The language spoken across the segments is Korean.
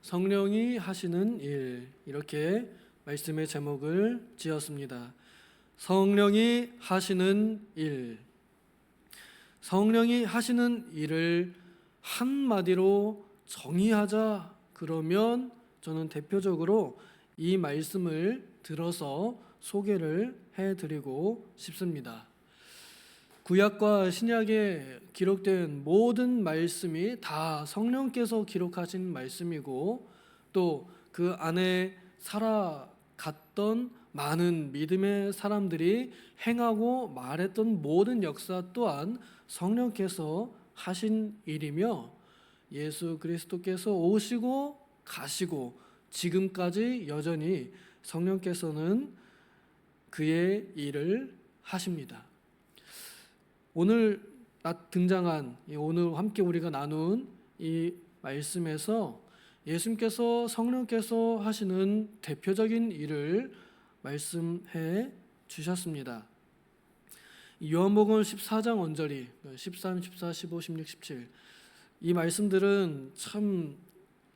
성령이 하시는 일, 이렇게 말씀의 제목을 지었습니다. 성령이 하시는 일. 성령이 하시는 일을 한마디로 정의하자 그러면 저는 대표적으로 이 말씀을 들어서 소개를 해드리고 싶습니다. 구약과 신약에 기록된 모든 말씀이 다 성령께서 기록하신 말씀이고 또 그 안에 살아갔던 많은 믿음의 사람들이 행하고 말했던 모든 역사 또한 성령께서 하신 일이며 예수 그리스도께서 오시고 가시고 지금까지 여전히 성령께서는 그의 일을 하십니다. 오늘 등장한 오늘 함께 우리가 나눈 이 말씀에서 예수님께서 성령께서 하시는 대표적인 일을 말씀해 주셨습니다. 요한복음 14장 언저리 13, 14, 15, 16, 17 이 말씀들은 참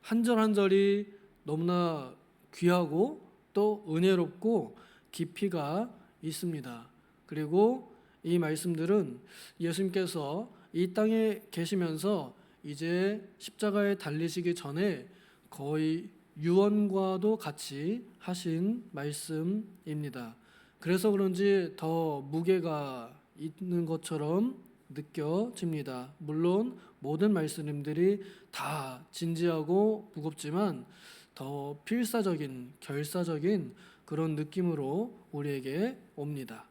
한 절 한 절이 너무나 귀하고 또 은혜롭고 깊이가 있습니다. 그리고 이 말씀들은 예수님께서 이 땅에 계시면서 이제 십자가에 달리시기 전에 거의 유언과도 같이 하신 말씀입니다. 그래서 그런지 더 무게가 있는 것처럼 느껴집니다. 물론 모든 말씀들이 다 진지하고 무겁지만 더 필사적인, 결사적인 그런 느낌으로 우리에게 옵니다.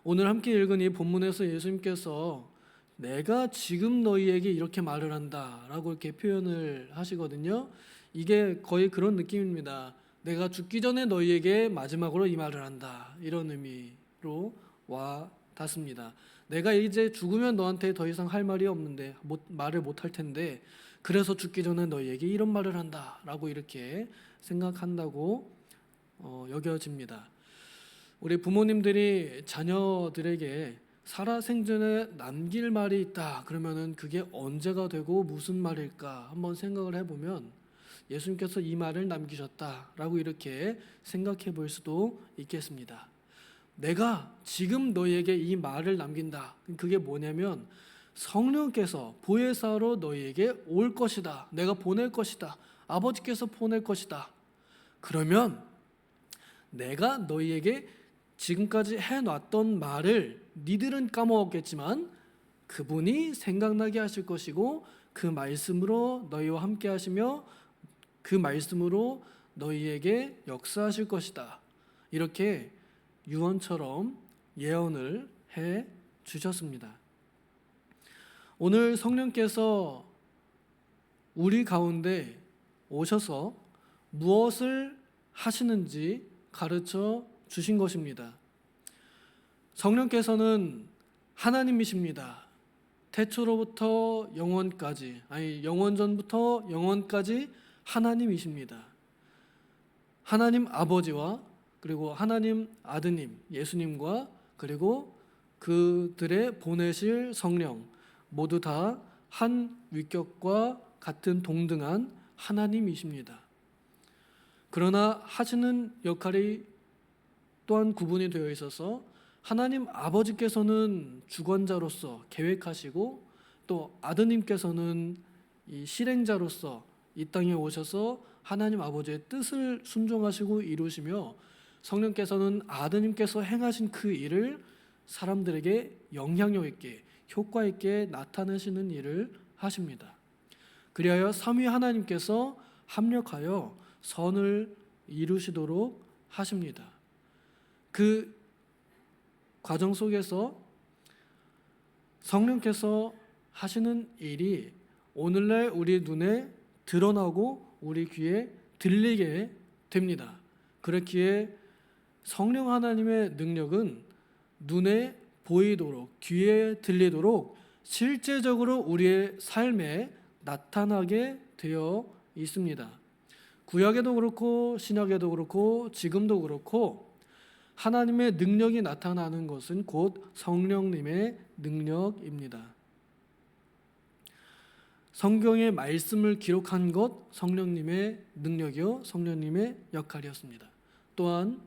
오늘 함께 읽은 이 본문에서 예수님께서 내가 지금 너희에게 이렇게 말을 한다 라고 이렇게 표현을 하시거든요. 이게 거의 그런 느낌입니다. 내가 죽기 전에 너희에게 마지막으로 이 말을 한다, 이런 의미로 와 닿습니다. 내가 이제 죽으면 너한테 더 이상 할 말이 없는데 말을 못 할 텐데 그래서 죽기 전에 너희에게 이런 말을 한다 라고 이렇게 생각한다고 여겨집니다. 우리 부모님들이 자녀들에게 살아생전에 남길 말이 있다 그러면은 그게 언제가 되고 무슨 말일까 한번 생각을 해보면 예수님께서 이 말을 남기셨다라고 이렇게 생각해 볼 수도 있겠습니다. 내가 지금 너희에게 이 말을 남긴다. 그게 뭐냐면 성령께서 보혜사로 너희에게 올 것이다. 내가 보낼 것이다. 아버지께서 보낼 것이다. 그러면 내가 너희에게 지금까지 해놨던 말을 니들은 까먹었겠지만 그분이 생각나게 하실 것이고 그 말씀으로 너희와 함께 하시며 그 말씀으로 너희에게 역사하실 것이다. 이렇게 유언처럼 예언을 해 주셨습니다. 오늘 성령께서 우리 가운데 오셔서 무엇을 하시는지 가르쳐 주신 것입니다. 성령께서는 하나님이십니다. 태초로부터 영원까지, 영원전부터 영원까지 하나님이십니다. 하나님 아버지와 그리고 하나님 아드님 예수님과 그리고 그들의 보내실 성령 모두 다 한 위격과 같은 동등한 하나님이십니다. 그러나 하시는 역할이 또한 구분이 되어 있어서 하나님 아버지께서는 주관자로서 계획하시고 또 아드님께서는 이 실행자로서 이 땅에 오셔서 하나님 아버지의 뜻을 순종하시고 이루시며 성령께서는 아드님께서 행하신 그 일을 사람들에게 영향력 있게 효과 있게 나타내시는 일을 하십니다. 그리하여 삼위 하나님께서 합력하여 선을 이루시도록 하십니다. 그 과정 속에서 성령께서 하시는 일이 오늘날 우리 눈에 드러나고 우리 귀에 들리게 됩니다. 그렇기에 성령 하나님의 능력은 눈에 보이도록 귀에 들리도록 실제적으로 우리의 삶에 나타나게 되어 있습니다. 구약에도 그렇고 신약에도 그렇고 지금도 그렇고 하나님의 능력이 나타나는 것은 곧 성령님의 능력입니다. 성경의 말씀을 기록한 것 성령님의 능력이요 성령님의 역할이었습니다. 또한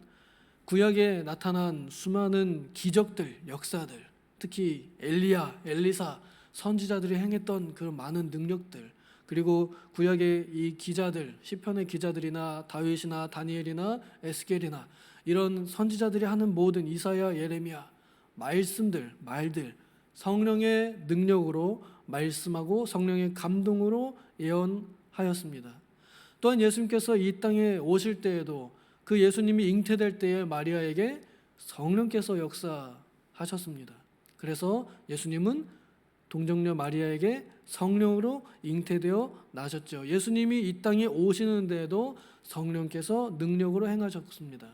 구약에 나타난 수많은 기적들, 역사들, 특히 엘리야, 엘리사, 선지자들이 행했던 그 많은 능력들, 그리고 구약의 이 기자들, 시편의 기자들이나 다윗이나 다니엘이나 에스겔이나 이런 선지자들이 하는 모든 이사야, 예레미야 말씀들, 말들 성령의 능력으로 말씀하고 성령의 감동으로 예언하였습니다. 또한 예수님께서 이 땅에 오실 때에도 그 예수님이 잉태될 때에 마리아에게 성령께서 역사하셨습니다. 그래서 예수님은 동정녀 마리아에게 성령으로 잉태되어 나셨죠. 예수님이 이 땅에 오시는 데에도 성령께서 능력으로 행하셨습니다.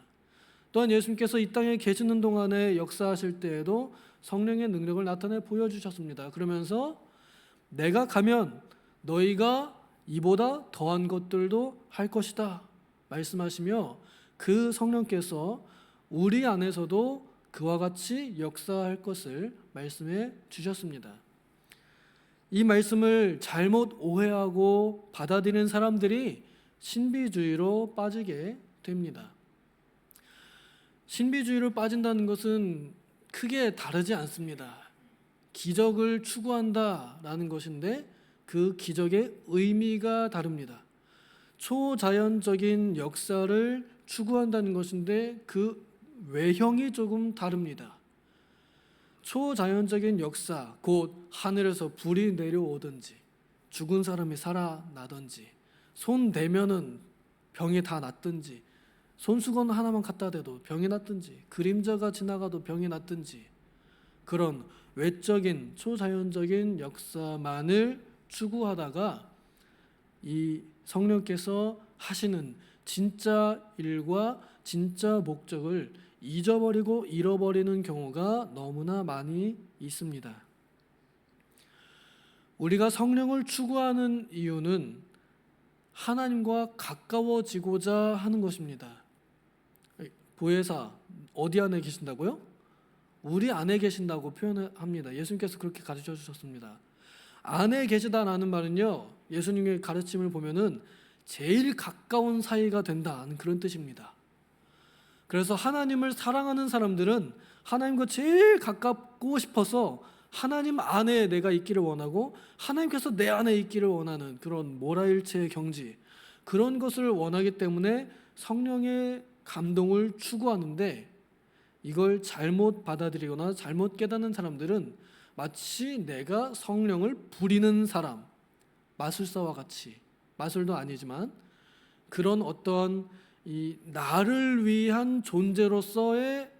또한 예수님께서 이 땅에 계시는 동안에 역사하실 때에도 성령의 능력을 나타내 보여주셨습니다. 그러면서 내가 가면 너희가 이보다 더한 것들도 할 것이다 말씀하시며 그 성령께서 우리 안에서도 그와 같이 역사할 것을 말씀해 주셨습니다. 이 말씀을 잘못 오해하고 받아들이는 사람들이 신비주의로 빠지게 됩니다. 신비주의로 빠진다는 것은 크게 다르지 않습니다. 기적을 추구한다라는 것인데 그 기적의 의미가 다릅니다. 초자연적인 역사를 추구한다는 것인데 그 외형이 조금 다릅니다. 초자연적인 역사, 곧 하늘에서 불이 내려오든지 죽은 사람이 살아나든지 손 대면은 병이 다 낫든지 손수건 하나만 갖다 대도 병이 낫든지 그림자가 지나가도 병이 낫든지 그런 외적인 초자연적인 역사만을 추구하다가 이 성령께서 하시는 진짜 일과 진짜 목적을 잊어버리고 잃어버리는 경우가 너무나 많이 있습니다. 우리가 성령을 추구하는 이유는 하나님과 가까워지고자 하는 것입니다. 보혜사 어디 안에 계신다고요? 우리 안에 계신다고 표현합니다. 예수님께서 그렇게 가르쳐 주셨습니다. 안에 계시다라는 말은요, 예수님의 가르침을 보면은 제일 가까운 사이가 된다는 그런 뜻입니다. 그래서 하나님을 사랑하는 사람들은 하나님과 제일 가깝고 싶어서 하나님 안에 내가 있기를 원하고 하나님께서 내 안에 있기를 원하는 그런 모라일체의 경지, 그런 것을 원하기 때문에 성령의 감동을 추구하는데, 이걸 잘못 받아들이거나 잘못 깨닫는 사람들은 마치 내가 성령을 부리는 사람, 마술사와 같이, 마술도 아니지만 그런 어떤 이 나를 위한 존재로서의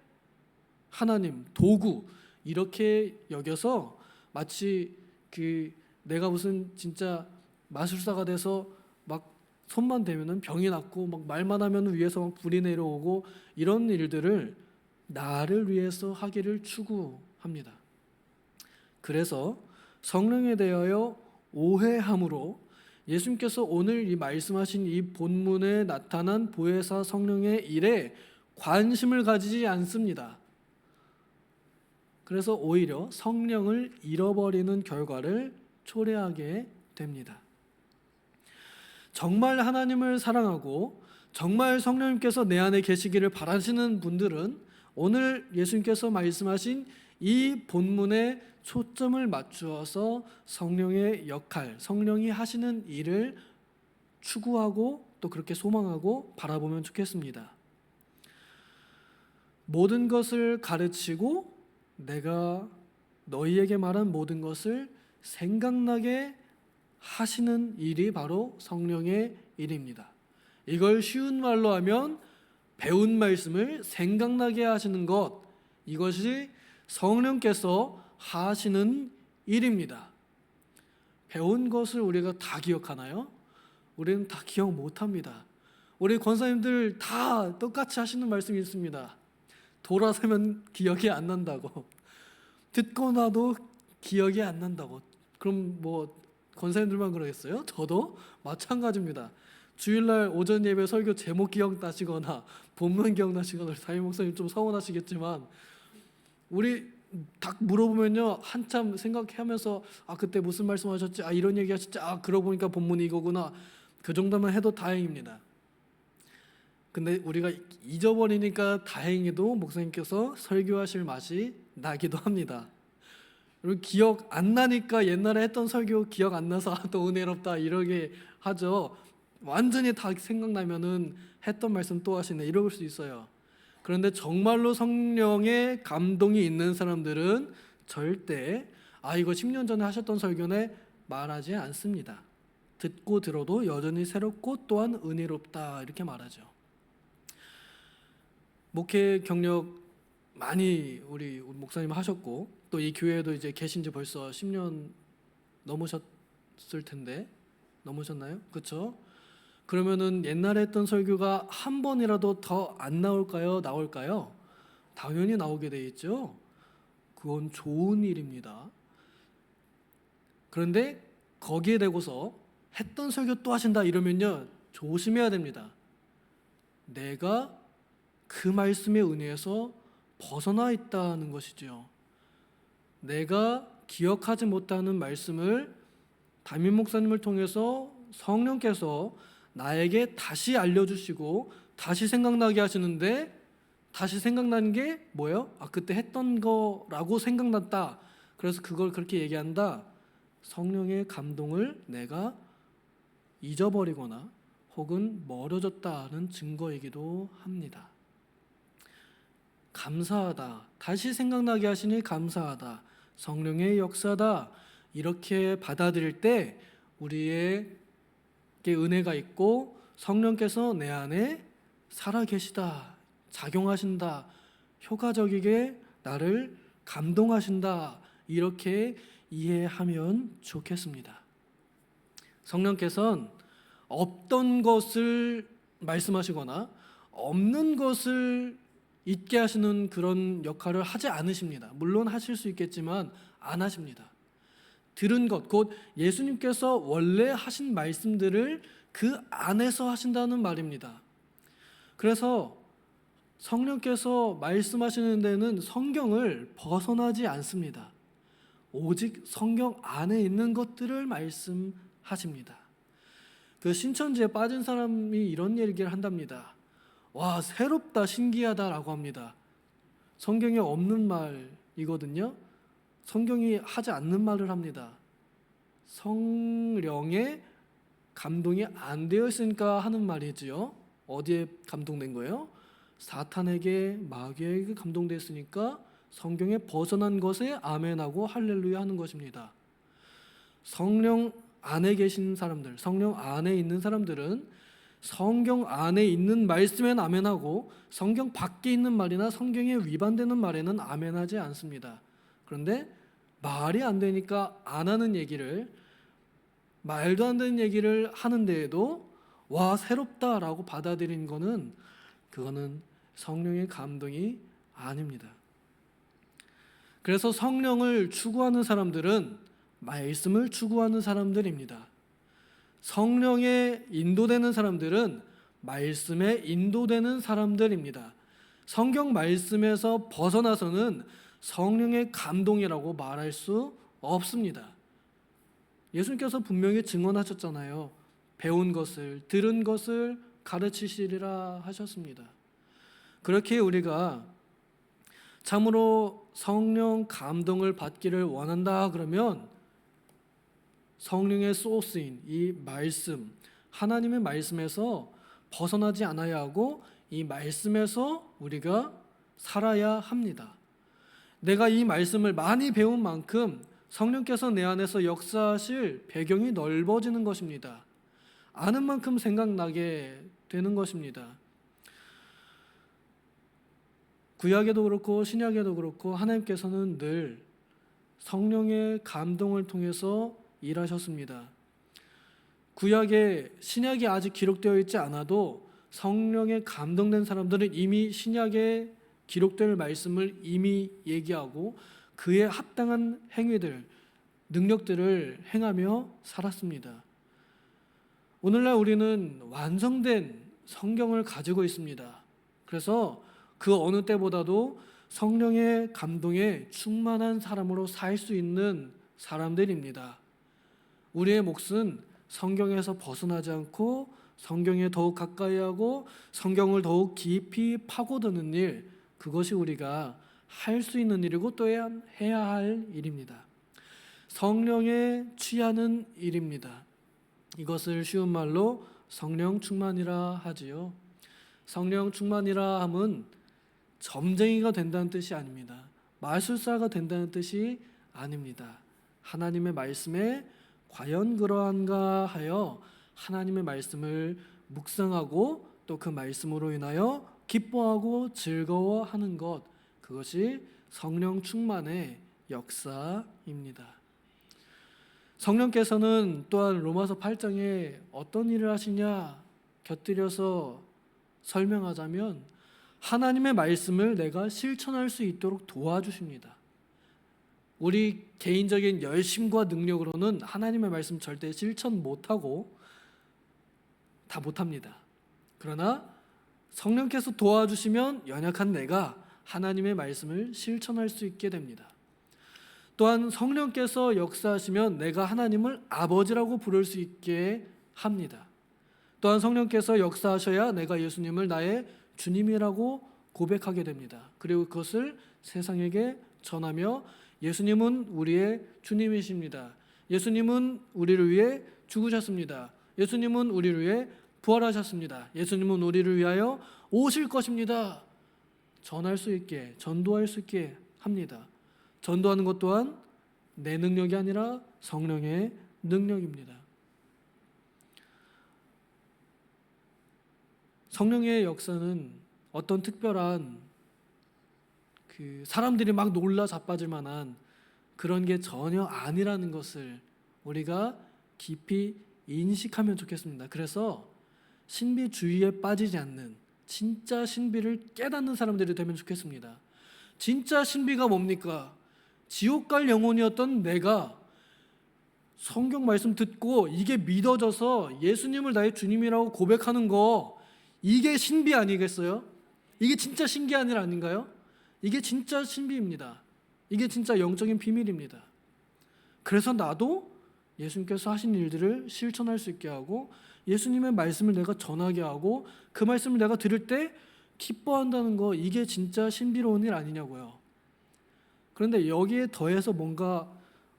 하나님, 도구, 이렇게 여겨서 마치 그 내가 무슨 진짜 마술사가 돼서 막 손만 대면은 병이 낫고 막 말만 하면 위에서 막 불이 내려오고 이런 일들을 나를 위해서 하기를 추구합니다. 그래서 성령에 대하여 오해함으로 예수님께서 오늘 이 말씀하신 이 본문에 나타난 보혜사 성령의 일에 관심을 가지지 않습니다. 그래서 오히려 성령을 잃어버리는 결과를 초래하게 됩니다. 정말 하나님을 사랑하고 정말 성령님께서 내 안에 계시기를 바라시는 분들은 오늘 예수님께서 말씀하신 이 본문에 초점을 맞추어서 성령의 역할, 성령이 하시는 일을 추구하고 또 그렇게 소망하고 바라보면 좋겠습니다. 모든 것을 가르치고 내가 너희에게 말한 모든 것을 생각나게 하시는 일이 바로 성령의 일입니다. 이걸 쉬운 말로 하면 배운 말씀을 생각나게 하시는 것, 이것이 성령께서 하시는 일입니다. 배운 것을 우리가 다 기억하나요? 우리는 다 기억 못합니다. 우리 권사님들 다 똑같이 하시는 말씀이 있습니다. 돌아서면 기억이 안 난다고, 듣고 나도 기억이 안 난다고. 그럼 뭐 권사님들만 그러겠어요? 저도 마찬가지입니다. 주일날 오전 예배 설교 제목 기억나시거나 본문 기억나시거나 담임 목사님 좀 서운하시겠지만 우리 딱 물어보면요 한참 생각하면서 그때 무슨 말씀하셨지? 이런 얘기 하셨지? 그러고 보니까 본문이 이거구나. 그 정도만 해도 다행입니다. 근데 우리가 잊어버리니까 다행히도 목사님께서 설교하실 맛이 나기도 합니다. 그리고 기억 안 나니까 옛날에 했던 설교 기억 안 나서 또 은혜롭다 이러게 하죠. 완전히 다 생각나면은 했던 말씀 또 하시네 이럴 수 있어요. 그런데 정말로 성령의 감동이 있는 사람들은 절대 이거 10년 전에 하셨던 설교네 말하지 않습니다. 듣고 들어도 여전히 새롭고 또한 은혜롭다 이렇게 말하죠. 목회 경력 많이 우리 목사님 하셨고 또 이 교회에도 이제 계신 지 벌써 10년 넘으셨을 텐데 넘으셨나요? 그렇죠? 그러면은 옛날에 했던 설교가 한 번이라도 더 안 나올까요? 나올까요? 당연히 나오게 돼 있죠. 그건 좋은 일입니다. 그런데 거기에 대고서 했던 설교 또 하신다 이러면요 조심해야 됩니다. 내가 그 말씀의 은혜에서 벗어나 있다는 것이죠. 내가 기억하지 못하는 말씀을 담임 목사님을 통해서 성령께서 나에게 다시 알려주시고 다시 생각나게 하시는데 다시 생각나는 게 뭐예요? 그때 했던 거라고 생각났다. 그래서 그걸 그렇게 얘기한다. 성령의 감동을 내가 잊어버리거나 혹은 멀어졌다는 증거이기도 합니다. 감사하다. 다시 생각나게 하시니 감사하다. 성령의 역사다. 이렇게 받아들일 때 우리에게 은혜가 있고 성령께서 내 안에 살아 계시다. 작용하신다. 효과적이게 나를 감동하신다. 이렇게 이해하면 좋겠습니다. 성령께서는 없던 것을 말씀하시거나 없는 것을 잊게 하시는 그런 역할을 하지 않으십니다. 물론 하실 수 있겠지만 안 하십니다. 들은 것, 곧 예수님께서 원래 하신 말씀들을 그 안에서 하신다는 말입니다. 그래서 성령께서 말씀하시는 데는 성경을 벗어나지 않습니다. 오직 성경 안에 있는 것들을 말씀하십니다. 그 신천지에 빠진 사람이 이런 얘기를 한답니다. 와, 새롭다, 신기하다라고 합니다. 성경에 없는 말이거든요. 성경이 하지 않는 말을 합니다. 성령의 감동이 안 되어 있으니까 하는 말이지요. 어디에 감동된 거예요? 사탄에게, 마귀에게 감동됐으니까 성경에 벗어난 것에 아멘하고 할렐루야 하는 것입니다. 성령 안에 계신 사람들, 성령 안에 있는 사람들은 성경 안에 있는 말씀엔 아멘하고 성경 밖에 있는 말이나 성경에 위반되는 말에는 아멘하지 않습니다. 그런데 말이 안 되니까 안 하는 얘기를, 말도 안 되는 얘기를 하는 데에도 와, 새롭다라고 받아들인 거는 그거는 성령의 감동이 아닙니다. 그래서 성령을 추구하는 사람들은 말씀을 추구하는 사람들입니다. 성령에 인도되는 사람들은 말씀에 인도되는 사람들입니다. 성경 말씀에서 벗어나서는 성령의 감동이라고 말할 수 없습니다. 예수님께서 분명히 증언하셨잖아요. 배운 것을, 들은 것을 가르치시리라 하셨습니다. 그렇게 우리가 참으로 성령 감동을 받기를 원한다 그러면 성령의 소스인 이 말씀, 하나님의 말씀에서 벗어나지 않아야 하고 이 말씀에서 우리가 살아야 합니다. 내가 이 말씀을 많이 배운 만큼 성령께서 내 안에서 역사하실 배경이 넓어지는 것입니다. 아는 만큼 생각나게 되는 것입니다. 구약에도 그렇고 신약에도 그렇고 하나님께서는 늘 성령의 감동을 통해서 일하셨습니다. 구약에 신약이 아직 기록되어 있지 않아도 성령에 감동된 사람들은 이미 신약에 기록될 말씀을 이미 얘기하고 그에 합당한 행위들, 능력들을 행하며 살았습니다. 오늘날 우리는 완성된 성경을 가지고 있습니다. 그래서 그 어느 때보다도 성령의 감동에 충만한 사람으로 살 수 있는 사람들입니다. 우리의 몫은 성경에서 벗어나지 않고 성경에 더욱 가까이 하고 성경을 더욱 깊이 파고드는 일, 그것이 우리가 할 수 있는 일이고 또 해야 할 일입니다. 성령에 취하는 일입니다. 이것을 쉬운 말로 성령 충만이라 하지요. 성령 충만이라 함은 점쟁이가 된다는 뜻이 아닙니다. 마술사가 된다는 뜻이 아닙니다. 하나님의 말씀에 과연 그러한가 하여 하나님의 말씀을 묵상하고 또 그 말씀으로 인하여 기뻐하고 즐거워하는 것, 그것이 성령 충만의 역사입니다. 성령께서는 또한 로마서 8장에 어떤 일을 하시냐 곁들여서 설명하자면 하나님의 말씀을 내가 실천할 수 있도록 도와주십니다. 우리 개인적인 열심과 능력으로는 하나님의 말씀 절대 실천 못하고 다 못합니다. 그러나 성령께서 도와주시면 연약한 내가 하나님의 말씀을 실천할 수 있게 됩니다. 또한 성령께서 역사하시면 내가 하나님을 아버지라고 부를 수 있게 합니다. 또한 성령께서 역사하셔야 내가 예수님을 나의 주님이라고 고백하게 됩니다. 그리고 그것을 세상에게 전하며 예수님은 우리의 주님이십니다. 예수님은 우리를 위해 죽으셨습니다. 예수님은 우리를 위해 부활하셨습니다. 예수님은 우리를 위하여 오실 것입니다. 전할 수 있게, 전도할 수 있게 합니다. 전도하는 것 또한 내 능력이 아니라 성령의 능력입니다. 성령의 역사는 어떤 특별한 사람들이 막 놀라 자빠질 만한 그런 게 전혀 아니라는 것을 우리가 깊이 인식하면 좋겠습니다. 그래서 신비주의에 빠지지 않는 진짜 신비를 깨닫는 사람들이 되면 좋겠습니다. 진짜 신비가 뭡니까? 지옥 갈 영혼이었던 내가 성경 말씀 듣고 이게 믿어져서 예수님을 나의 주님이라고 고백하는 거, 이게 신비 아니겠어요? 이게 진짜 신기한 일 아닌가요? 이게 진짜 신비입니다. 이게 진짜 영적인 비밀입니다. 그래서 나도 예수님께서 하신 일들을 실천할 수 있게 하고 예수님의 말씀을 내가 전하게 하고 그 말씀을 내가 들을 때 기뻐한다는 거, 이게 진짜 신비로운 일 아니냐고요. 그런데 여기에 더해서 뭔가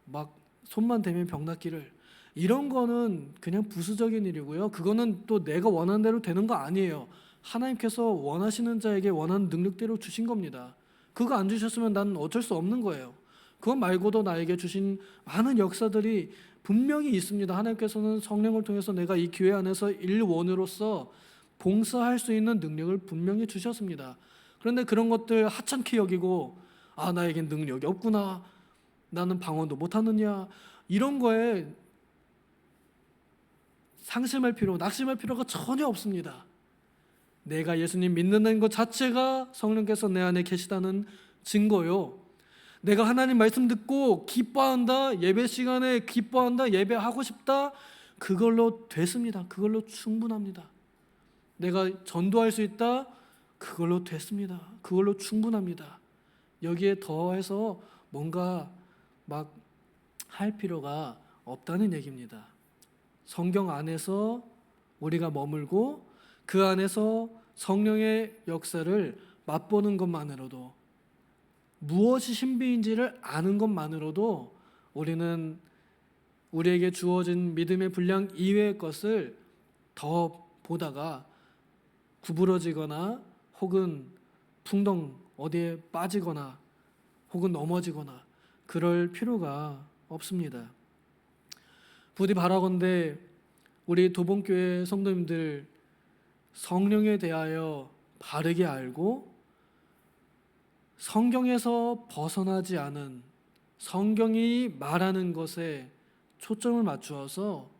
막 손만 대면 병 낫기를, 이런 거는 그냥 부수적인 일이고요. 그거는 또 내가 원하는 대로 되는 거 아니에요. 하나님께서 원하시는 자에게 원하는 능력대로 주신 겁니다. 그거 안 주셨으면 난 어쩔 수 없는 거예요. 그것 말고도 나에게 주신 많은 역사들이 분명히 있습니다. 하나님께서는 성령을 통해서 내가 이 교회 안에서 일원으로서 봉사할 수 있는 능력을 분명히 주셨습니다. 그런데 그런 것들 하찮게 여기고 나에겐 능력이 없구나, 나는 방언도 못하느냐, 이런 거에 상심할 필요, 낙심할 필요가 전혀 없습니다. 내가 예수님 믿는다는 것 자체가 성령께서 내 안에 계시다는 증거요. 내가 하나님 말씀 듣고 기뻐한다, 예배 시간에 기뻐한다, 예배하고 싶다, 그걸로 됐습니다. 그걸로 충분합니다. 내가 전도할 수 있다, 그걸로 됐습니다. 그걸로 충분합니다. 여기에 더해서 뭔가 막 할 필요가 없다는 얘기입니다. 성경 안에서 우리가 머물고 그 안에서 성령의 역사를 맛보는 것만으로도, 무엇이 신비인지를 아는 것만으로도 우리는 우리에게 주어진 믿음의 분량 이외의 것을 더 보다가 구부러지거나 혹은 풍덩 어디에 빠지거나 혹은 넘어지거나 그럴 필요가 없습니다. 부디 바라건대 우리 도봉교회 성도님들 성령에 대하여 바르게 알고 성경에서 벗어나지 않은, 성경이 말하는 것에 초점을 맞추어서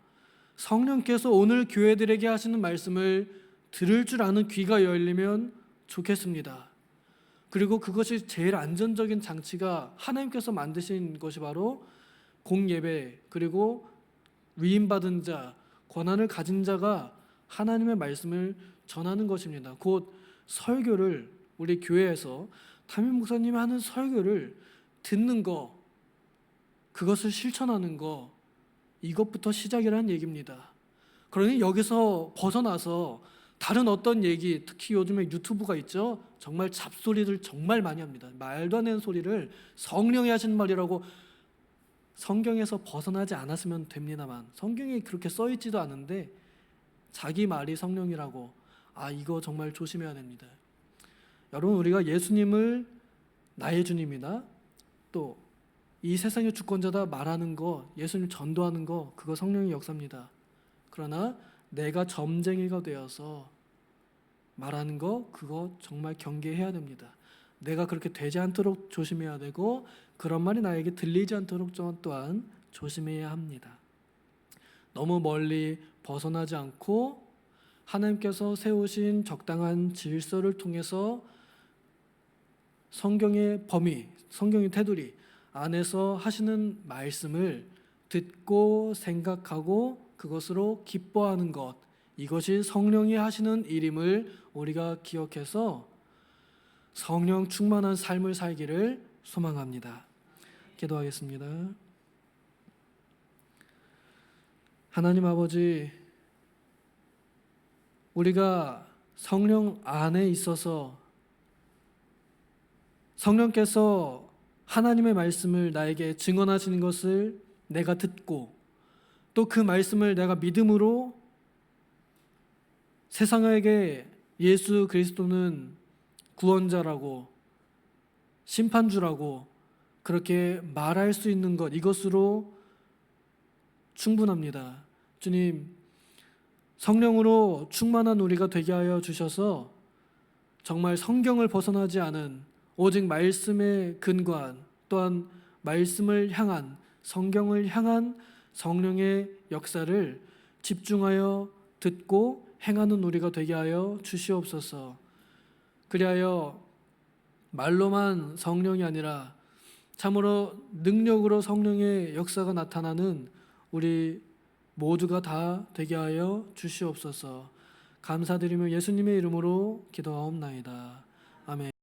성령께서 오늘 교회들에게 하시는 말씀을 들을 줄 아는 귀가 열리면 좋겠습니다. 그리고 그것이 제일 안전적인 장치가 하나님께서 만드신 것이 바로 공예배, 그리고 위임받은 자, 권한을 가진 자가 하나님의 말씀을 전하는 것입니다. 곧 설교를 우리 교회에서 담임 목사님이 하는 설교를 듣는 거, 그것을 실천하는 거, 이것부터 시작이라는 얘기입니다. 그러니 여기서 벗어나서 다른 어떤 얘기, 특히 요즘에 유튜브가 있죠. 정말 잡소리를 정말 많이 합니다. 말도 안 되는 소리를 성령이 하신 말이라고. 성경에서 벗어나지 않았으면 됩니다만 성경에 그렇게 써 있지도 않은데 자기 말이 성령이라고. 이거 정말 조심해야 됩니다. 여러분, 우리가 예수님을 나의 주님이나 또 이 세상의 주권자다 말하는 거, 예수님 전도하는 거, 그거 성령의 역사입니다. 그러나 내가 점쟁이가 되어서 말하는 거, 그거 정말 경계해야 됩니다. 내가 그렇게 되지 않도록 조심해야 되고, 그런 말이 나에게 들리지 않도록 또한 조심해야 합니다. 너무 멀리 벗어나지 않고 하나님께서 세우신 적당한 질서를 통해서 성경의 범위, 성경의 테두리 안에서 하시는 말씀을 듣고 생각하고 그것으로 기뻐하는 것, 이것이 성령이 하시는 일임을 우리가 기억해서 성령 충만한 삶을 살기를 소망합니다. 기도하겠습니다. 하나님 아버지, 우리가 성령 안에 있어서 성령께서 하나님의 말씀을 나에게 증언하시는 것을 내가 듣고 또 그 말씀을 내가 믿음으로 세상에게 예수 그리스도는 구원자라고 심판주라고 그렇게 말할 수 있는 것, 이것으로 충분합니다. 주님, 성령으로 충만한 우리가 되게 하여 주셔서 정말 성경을 벗어나지 않은 오직 말씀에 근거한, 또한 말씀을 향한, 성경을 향한 성령의 역사를 집중하여 듣고 행하는 우리가 되게 하여 주시옵소서. 그리하여 말로만 성령이 아니라 참으로 능력으로 성령의 역사가 나타나는 우리 모두가 다 되게 하여 주시옵소서. 감사드리며 예수님의 이름으로 기도하옵나이다. 아멘.